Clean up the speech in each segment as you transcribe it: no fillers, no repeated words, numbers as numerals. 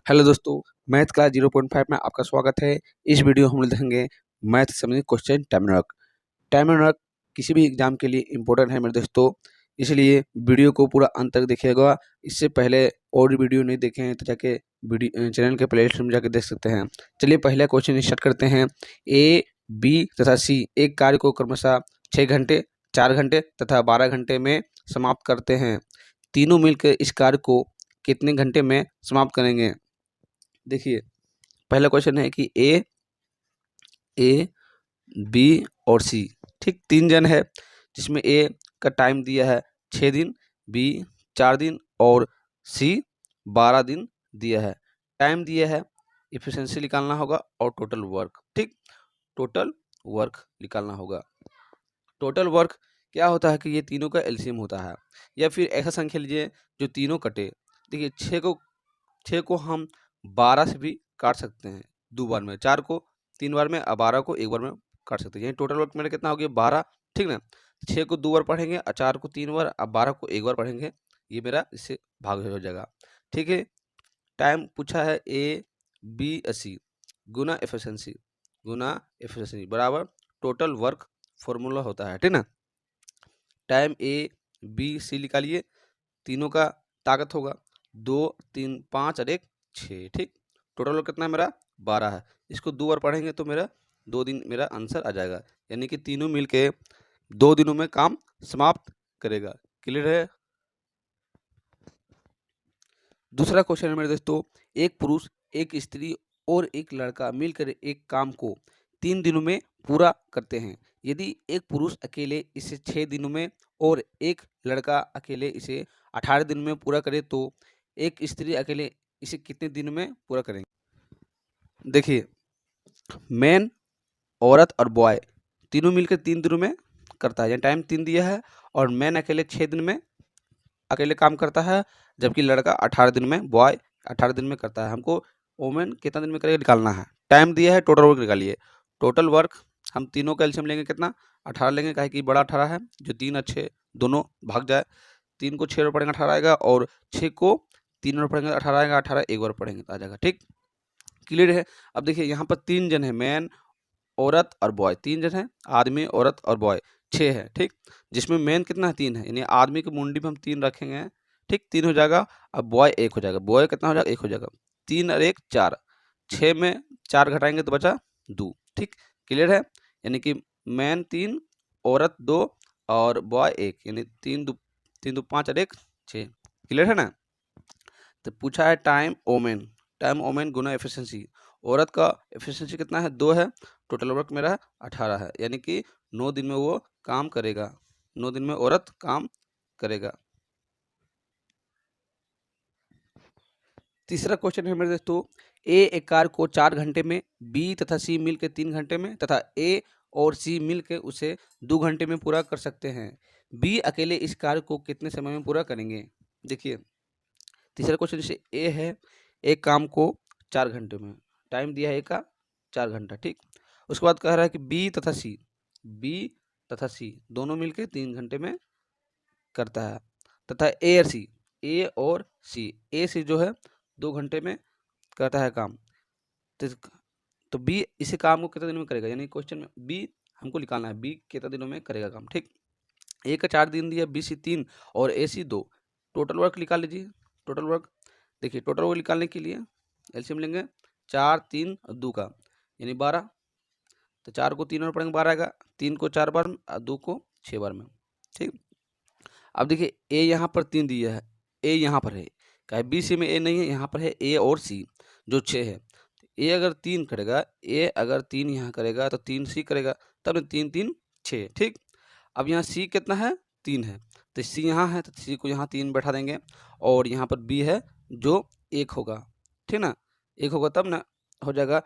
Hello दोस्तों, math class 0.5 में आपका स्वागत है। इस वीडियो हम लोग देखेंगे मैथ संबंधित question time work. Time work किसी भी एग्जाम के लिए इम्पोर्टेंट है मेरे दोस्तों, इसलिए वीडियो को पूरा अंत तक देखिएगा। इससे पहले और वीडियो नहीं देखे हैं तो जाके वीडियो चैनल के प्ले लिस्ट में जाके देख सकते हैं। चलिए पहला क्वेश्चन स्टार्ट करते हैं। ए, बी तथा सी एक कार्य को क्रमशः 6 घंटे, 4 घंटे तथा 12 घंटे में समाप्त करते हैं। तीनों मिलकर इस कार्य को कितने घंटे में समाप्त करेंगे? देखिए पहला क्वेश्चन है कि ए, बी और सी, ठीक 3 जन है, जिसमें ए का टाइम दिया है 6 दिन, बी 4 दिन और सी 12 दिन दिया है। टाइम दिया है, इफिशिएंसी निकालना होगा और टोटल वर्क, ठीक टोटल वर्क निकालना होगा। टोटल वर्क क्या होता है कि ये तीनों का एलसीएम होता है, या फिर ऐसा संख्या लीजिए जो तीनों कटे। देखिए 6 को हम 12 से भी काट सकते हैं 2 बार में, 4 को 3 बार में और 12 को 1 बार में काट सकते हैं। यानी टोटल वर्क मेरा कितना हो गया 12, ठीक ना। 6 को 2 बार पढ़ेंगे और 4 को 3 बार और 12 को 1 बार पढ़ेंगे, ये मेरा इससे भाग हो जाएगा, ठीक है। टाइम पूछा है ए, बी, सी गुना एफिशिएंसी बराबर टोटल वर्क फॉर्मूला होता है, ठीक ना। टाइम ए, बी, सी निकालिए, तीनों का ताकत होगा 2, 3, 5 और 1, 6, ठीक। टोटल वर्क कितना है मेरा 12 है। इसको 2 बार पढ़ेंगे तो मेरा 2 दिन मेरा आंसर आ जाएगा, यानी कि तीनों मिलके 2 दिनों में काम समाप्त करेगा। क्लियर है। दूसरा क्वेश्चन है मेरे दोस्तों, एक पुरुष, एक स्त्री और एक लड़का मिलकर एक काम को 3 दिनों में पूरा करते हैं। यदि एक पुरुष अकेले इसे 6 दिनों में और एक लड़का अकेले इसे 18 दिन में पूरा करे तो एक स्त्री अकेले इसे कितने दिनों में पूरा करेंगे? देखिए मैन, औरत और बॉय तीनों मिलकर 3 दिनों में करता है, यानी टाइम 3 दिया है, और मैन अकेले 6 दिन में अकेले काम करता है, जबकि लड़का 18 दिन में, बॉय 18 दिन में करता है। हमको वोमेन कितना दिन में करेगा निकालना है। टाइम दिया है, टोटल वर्क निकालिए। टोटल वर्क हम तीनों का एलसीएम लेंगे कितना 18 लेंगे, काहे कि बड़ा 18 है, जो 3 और 6 दोनों भाग जाए। 3 को 6 बार पढ़ेंगे 18 आएगा, और 6 को 3 बार पढ़ेंगे 18 आएगा, 18 1 बार पढ़ेंगे तो आ जाएगा, ठीक। क्लियर है। अब देखिए यहाँ पर 3 जन है, मैन, औरत और बॉय, 3 जन है, आदमी, औरत और बॉय 6 है, ठीक। जिसमें मैन कितना है 3 है, यानी आदमी की मुंडी में हम 3 रखेंगे, ठीक 3 हो जाएगा। अब बॉय 1 हो जाएगा, बॉय कितना हो जाएगा 1 हो जाएगा, 3 और 1 4, 6 में 4 घटाएंगे तो बचा 2, ठीक। क्लियर है। यानी कि मैन 3, औरत 2 और बॉय 1, यानी 3 2 5 और 1 6। क्लियर है ना। तो पूछा है टाइम ओमेन गुना एफिशिएंसी। औरत का एफिशिएंसी कितना है 2 है, टोटल वर्क मेरा 18 है, यानी कि 9 दिन में वो काम करेगा, 9 दिन में औरत काम करेगा। तीसरा क्वेश्चन है मेरे दोस्तों, ए एक कार्य को 4 घंटे में, बी तथा सी मिलकर 3 घंटे में तथा ए और सी मिलकर उसे 2 घंटे में पूरा कर सकते हैं। बी अकेले इस कार्य को कितने समय में पूरा करेंगे? देखिए तीसरा क्वेश्चन जैसे ए है, एक काम को 4 घंटे में, टाइम दिया है ए का 4 घंटा, ठीक। उसके बाद कह रहा है कि बी तथा सी दोनों मिलके 3 घंटे में करता है, तथा ए सी जो है 2 घंटे में करता है काम। तो बी इसी काम को कितने दिनों में करेगा, यानी क्वेश्चन में बी हमको निकालना है, बी कितने दिनों में करेगा काम, ठीक। ए का 4 दिन दिया, बी सी 3 और ए सी 2। टोटल वर्क निकाल लीजिए। टोटल वर्क देखिए, टोटल वर्क निकालने के लिए एलसीएम लेंगे 4 3 और 2 का, यानी 12। तो 4 को 3 बार पढ़ेंगे 12 आएगा, 3 को 4 बार में और 2 को 6 बार में, ठीक। अब देखिए ए यहाँ पर 3 दिया है, ए यहाँ पर है, क्या बी सी में ए नहीं है, यहाँ पर है ए और सी जो 6 है। ए अगर 3 करेगा, ए अगर 3 यहाँ करेगा तो 3 सी करेगा, तब 3 3 6, ठीक। अब यहाँ सी कितना है 3 है, तो सी यहाँ है तो सी को यहाँ 3 बैठा देंगे, और यहाँ पर बी है जो 1 होगा, ठीक ना। 1 होगा तब ना हो जाएगा,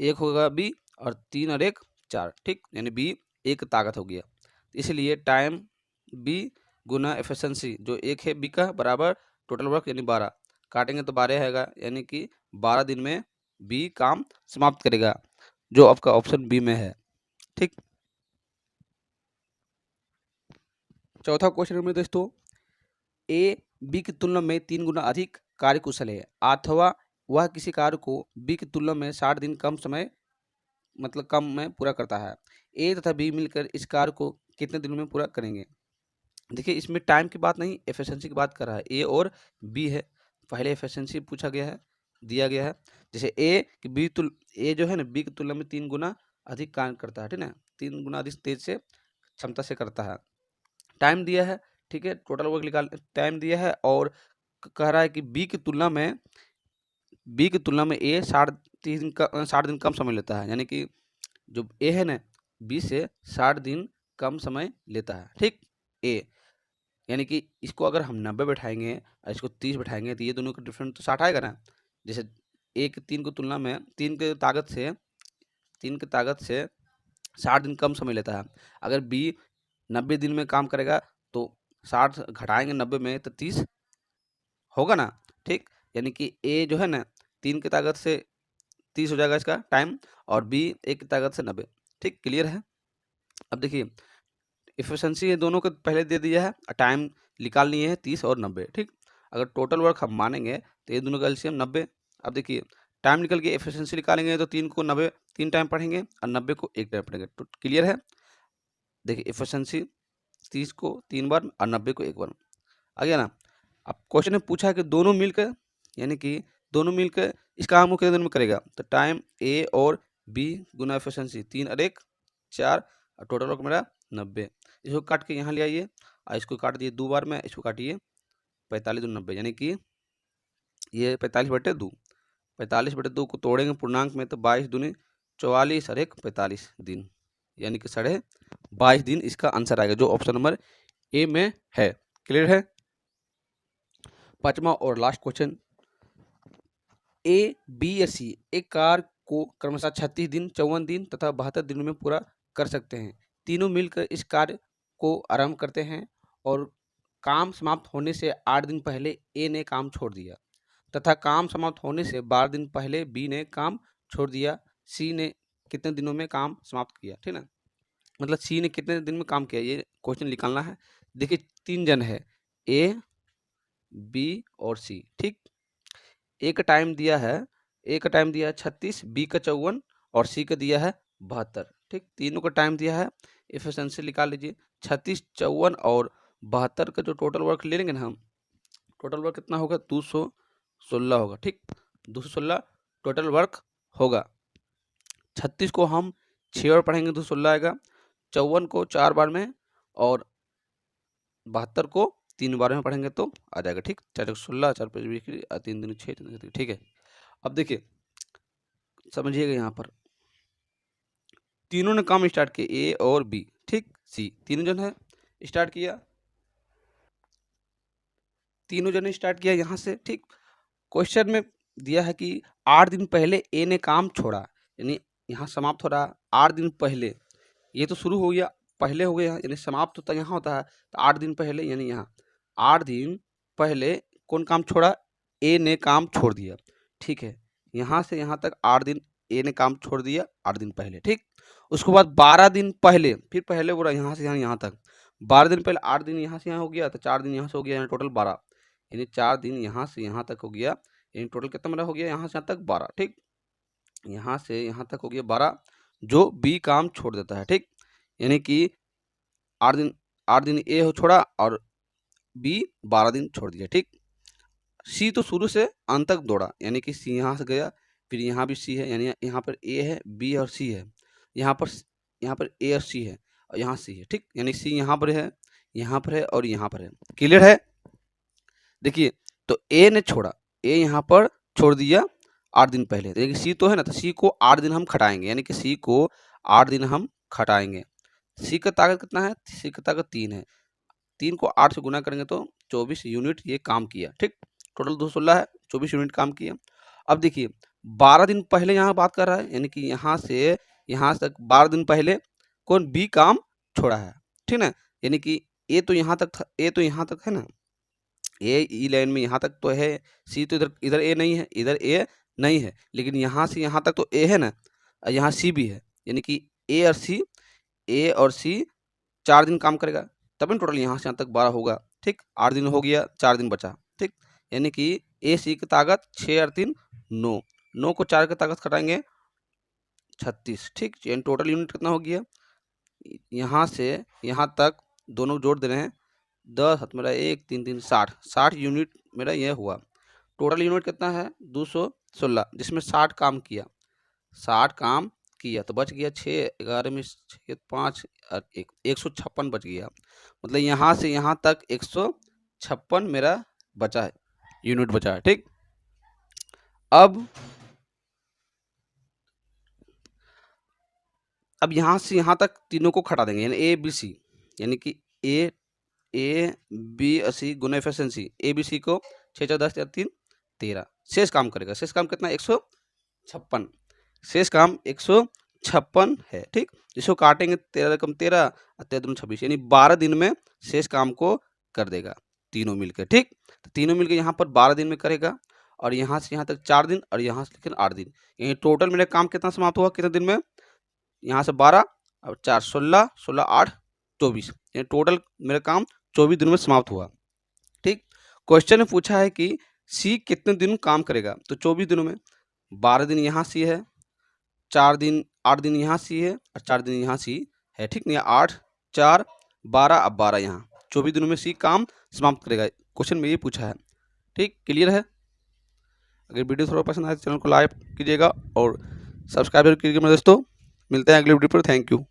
1 होगा बी और 3 और 1 4, ठीक, यानी बी 1 ताकत हो गया। इसलिए टाइम बी गुना एफिशिएंसी जो 1 है बी का बराबर टोटल वर्क यानी 12, काटेंगे तो 12 आएगा, यानी कि 12 दिन में बी काम समाप्त करेगा, जो आपका ऑप्शन बी में है, ठीक। चौथा क्वेश्चन में दोस्तों, ए बी की तुलना में 3 गुना अधिक कार्यकुशल है, अथवा वह किसी कार्य को बी की तुलना में 60 दिन कम समय मतलब कम में पूरा करता है। ए तथा बी मिलकर इस कार्य को कितने दिनों में पूरा करेंगे? देखिए इसमें टाइम की बात नहीं, एफिशिएंसी की बात कर रहा है। ए और बी है, पहले एफिशिएंसी पूछा गया है, दिया गया है। जैसे ए जो है ना बी की तुलना में 3 गुना अधिक काम करता है, ठीक है? 3 गुना अधिक तेज से क्षमता से करता है। टाइम दिया है, ठीक है? टोटल वर्क निकाल टाइम दिया है और कह रहा है कि बी की तुलना में ए 60 दिन कम समय लेता है, यानी कि जो ए है ना बी से 60 दिन कम समय लेता है, ठीक? ए यानी कि इसको अगर हम 90 बैठाएंगे और इसको 30 बैठाएंगे तो ये दोनों का डिफरेंस तो 60 आएगा ना। जैसे एक 3 की तुलना में 3 की ताकत से 60 दिन कम समय लेता है। अगर बी 90 दिन में काम करेगा तो 60 घटाएंगे 90 में तो 30 होगा ना, ठीक? यानी कि ए जो है ना 3 की ताकत से 30 हो जाएगा इसका टाइम और बी 1 की ताकत से 90, ठीक? क्लियर है? अब देखिए एफिशिएंसी ये दोनों को पहले दे दिया है और टाइम निकाल लिए है 30 और 90, ठीक? अगर टोटल वर्क हम मानेंगे तो ये दोनों का एलसीएम 90। अब देखिए टाइम निकल के एफिशिएंसी निकालेंगे तो 3 को 90 3 टाइम पढ़ेंगे और 90 को 1 टाइम पढ़ेंगे, तो क्लियर है? देखिए एफिशिएंसी 30 को 3 बार और 90 को 1 बार आ गया ना। अब क्वेश्चन में पूछा है कि दोनों मिलकर यानी कि दोनों मिलकर इस काम को कितने दिन में करेगा, तो टाइम ए और बी गुना एफिशिएंसी 3 और 1 4 और टोटल वर्क मेरा 90। इसको काट के यहाँ ले आइए और इसको काट दिए 2 बार में, इसको काटिए 45 दूनी 90 यानी कि ये 45/2 45/2 को तोड़ेंगे पूर्णांक में तो 22 दूनी 44 और 1 45 दिन, यानी कि 22.5 दिन इसका आंसर आएगा जो ऑप्शन नंबर ए में है। क्लियर है? पांचवा और लास्ट क्वेश्चन, ए बी या सी एक कार्य को क्रमशः 36 दिन 54 दिन तथा 72 दिनों में पूरा कर सकते हैं। तीनों मिलकर इस कार्य को आरंभ करते हैं और काम समाप्त होने से 8 दिन पहले ए ने काम छोड़ दिया तथा काम समाप्त होने से 12 दिन पहले बी ने काम छोड़ दिया। सी ने कितने दिनों में काम समाप्त किया, ठीक ना? मतलब सी ने कितने दिन में काम किया ये क्वेश्चन निकालना है। देखिए 3 जन है, ए बी और सी, ठीक? ए का टाइम दिया है 36, बी का 54 और सी का दिया है 72, ठीक? तीनों का टाइम दिया है। एफिशिएंसी निकाल लीजिए 36 54 और 72 का जो टोटल वर्क ले लेंगे ना हम, टोटल वर्क कितना होगा 216 होगा, ठीक? 216 टोटल वर्क होगा। 36 को हम 6 बार पढ़ेंगे 216 आएगा, 54 को 4 बार में और 72 को 3 बार में पढ़ेंगे तो आ जाएगा, ठीक? 4 16 4 5 20 3 दिन 6, ठीक है? अब देखिए समझिएगा यहाँ पर तीनों ने काम स्टार्ट किया ए और बी, ठीक? सी तीनों जन है स्टार्ट किया, तीनों जन ने स्टार्ट किया यहाँ से, ठीक? क्वेश्चन में दिया है कि 8 दिन पहले ए ने काम छोड़ा, यानी यहाँ समाप्त हो रहा 8 दिन पहले, ये तो शुरू हो गया पहले हो गया यानी समाप्त होता यहाँ होता है तो 8 दिन पहले यानी यहाँ 8 दिन पहले कौन काम छोड़ा, ए ने काम छोड़ दिया, ठीक है? यहाँ से यहाँ तक 8 दिन ए ने काम छोड़ दिया 8 दिन पहले, ठीक? उसके बाद 12 दिन पहले फिर पहले बोला यहाँ से यहाँ तक 12 दिन पहले 8 दिन यहाँ से यहाँ हो गया तो 4 दिन यहाँ से हो गया, यानी टोटल 12, यानी 4 दिन यहाँ से यहाँ तक हो गया, यानी टोटल कितना मेरा हो गया यहाँ से यहाँ तक 12, ठीक? यहाँ से यहाँ तक हो गया 12 जो बी काम छोड़ देता है, ठीक? यानी कि 8 दिन ए हो छोड़ा और बी 12 दिन छोड़ दिया, ठीक? सी तो शुरू से अंत तक दौड़ा, यानी कि सी यहाँ से गया फिर यहाँ भी सी है, यानी यहाँ पर ए है बी और सी है, यहाँ पर ए और सी है और यहाँ सी है, ठीक? यानी सी यहाँ पर है और यहाँ पर है। क्लियर है? देखिए तो ए ने छोड़ा, ए यहाँ पर छोड़ दिया 8 दिन पहले, देखिए सी तो है ना, तो सी को 8 दिन हम खटाएंगे, यानी कि सी को 8 दिन हम खटाएंगे। सी का ताकत कितना है, सी का ताकत 3 है, 3 को 8 से गुना करेंगे तो 24 यूनिट ये काम किया, ठीक? टोटल 216 है, 24 यूनिट काम किया। अब देखिए 12 दिन पहले यहाँ बात कर रहा है, यानी कि यहाँ से यहाँ तक 12 दिन पहले कौन बी काम छोड़ा है, ठीक ना? यानी कि ए तो यहाँ तक था, ए तो यहाँ तक है ना, ए ई लाइन में यहाँ तक तो है, सी तो इधर ए नहीं है, इधर ए नहीं है, लेकिन यहाँ से यहाँ तक तो ए है ना और यहाँ सी भी है, यानी कि ए और सी 4 दिन काम करेगा तब टोटल यहाँ से यहाँ तक 12 होगा, ठीक? 8 दिन हो गया 4 दिन बचा, ठीक? यानी कि ए सी की ताकत 6 और 3 9, 9 को 4 की ताकत घटाएंगे 36। ठीक, यानी टोटल यूनिट कितना हो गया, यहाँ से यहाँ तक दोनों जोड़ दे रहे हैं, 10 हाथ मेरा 1 3 3 60 यूनिट मेरा यह हुआ। टोटल यूनिट कितना है 216, जिसमें 60 काम किया, 60 काम किया तो बच गया 6, 11 में 6 5 और 156 बच गया। मतलब यहाँ से यहाँ तक 156 मेरा बचा है, यूनिट बचा है। ठीक, अब यहाँ से यहाँ तक तीनों को घटा देंगे, यानी ए बी सी, यानी कि ए बी सी गुना एफिशिएंसी, ए बी सी को 6 4 10 3 13, शेष काम करेगा। शेष काम कितना 156, शेष काम 156 है। ठीक, जिसको काटेंगे 13 कम 13 और 13 दूनी 26, यानी 12 दिन में शेष काम को कर देगा तीनों मिलकर। ठीक, तो तीनों मिलकर यहाँ पर 12 दिन में करेगा, और यहाँ से यहाँ तक 4 दिन, और यहाँ से लेकिन 8 दिन, यानी टोटल मेरा काम कितना समाप्त हुआ, कितने दिन में, यहाँ से 12 और 4 16 16 8 24, यानी टोटल मेरा काम 24 दिनों में समाप्त हुआ। ठीक, क्वेश्चन में पूछा है कि सी कितने दिन काम करेगा, तो 24 दिनों में 12 दिन यहाँ सी है, 4 दिन 8 दिन यहाँ सी है और 4 दिन यहाँ सी है। ठीक, नहीं 8 4 12 अब 12 यहाँ, 24 दिनों में सी काम समाप्त करेगा। क्वेश्चन में ये पूछा है। ठीक, क्लियर है। अगर वीडियो थोड़ा पसंद आए तो चैनल को लाइक कीजिएगा और सब्सक्राइब कीजिएगा मेरे दोस्तों। मिलते हैं अगले वीडियो पर। Thank you.